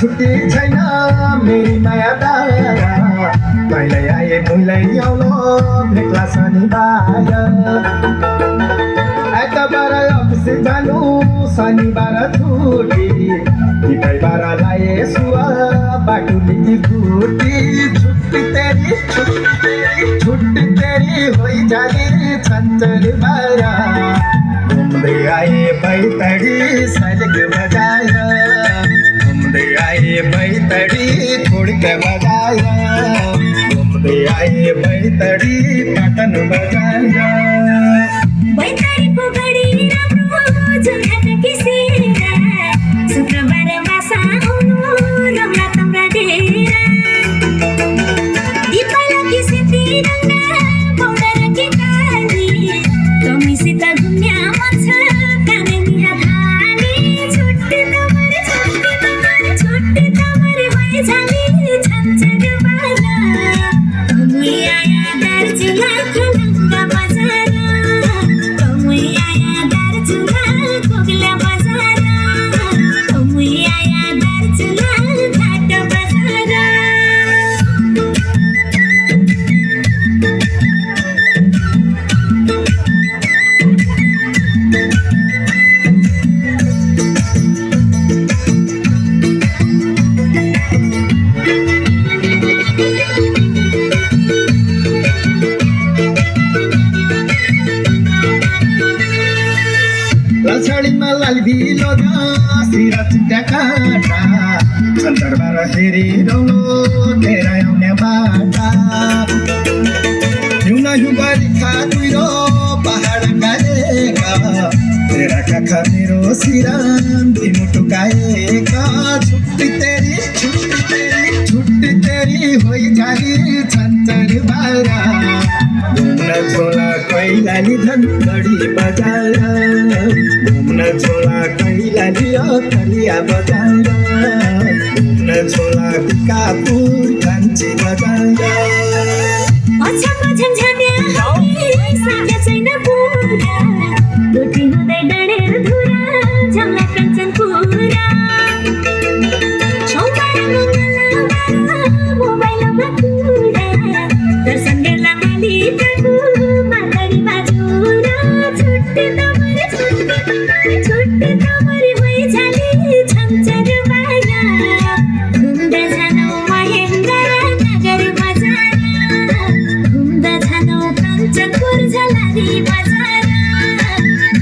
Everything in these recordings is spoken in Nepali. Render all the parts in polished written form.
छुट्टी छैन मेरी माया तारा कहिल्यै आए भुलै आउलो भेट्ला शनिबार आइतबार अफिस जानु शनिबार छुट्टी बिहिबार लाए सुवा बाटुली फुटी छुट्टी तेरी होई जाने छन्चरबार घुम्दै आए बैतडी सजग बजाया घुम्दै आए बैतडी खोड्क बजाया घुम्दै आए बैतडी पाटन बजाया बैतडीको गडी राम्रो झुल्हाट किसेर शुक्रबार मासा आउनु रम्ला तम्रा डेरा दिपाला किसे तिरङ्गा पौडर कि काली तमीसित घुम्या मन छ काने निहा थाली छुट्टी तमरे भए जाली छन्चरबार तमुई आया दार्चुला खलङ्गा बजार तमुई आया दार्चुला कोगला बजार तमुई आया दार्चुला घाट बजार लछडीमा लालबिलो सिरा चुट्या काटा छन्तरबार हेरिरहनु तेरा आउने बाटा हिउँ हिउँ बरिखा कुहिरो पहाड गाएका तेरा काखा मेरो सिरान तिमुटु गाएका छुट्टी तेरी होई जाली छन्चरबार घुम्न झोला कैलाली धनगढी बजार घुम्न झोला कैलाली कलिया बजार घुम्न झोला कापुर कान्छी बजार अछामको झन्झन्या साध्य छैन पुरा रोटी हुँदै डढेर धुरा झम्ला कञ्चनपुरा सोमबार मङ्गलबार मोबाइलमा कुरा दर्शन गर्ला मालिकको मातरी बाजुरा छुट्टी तमरे भई जाली छन्चरबार घुम्दा जानु महेन्द्र नगर बजार घुम्दा जानु कञ्चनपुर झलारी बजार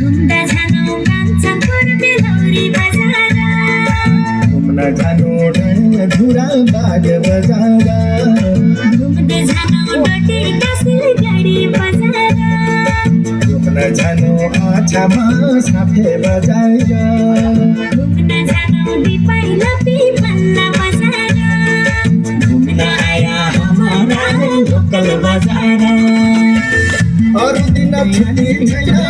घुम्दा जानु कञ्चनपुर बेलौरी बजार घुम्न जानु डडेलधुरा बाग बजार घुम्दै जानु डडेका सिलगढी बजार घुम्न जानु आछामा साफे बजार घुम्न जानु दिपाइला पिपल्ला बजार घुम्न आया हमारा लोकल बजार अरू दिन छुट्टी छैन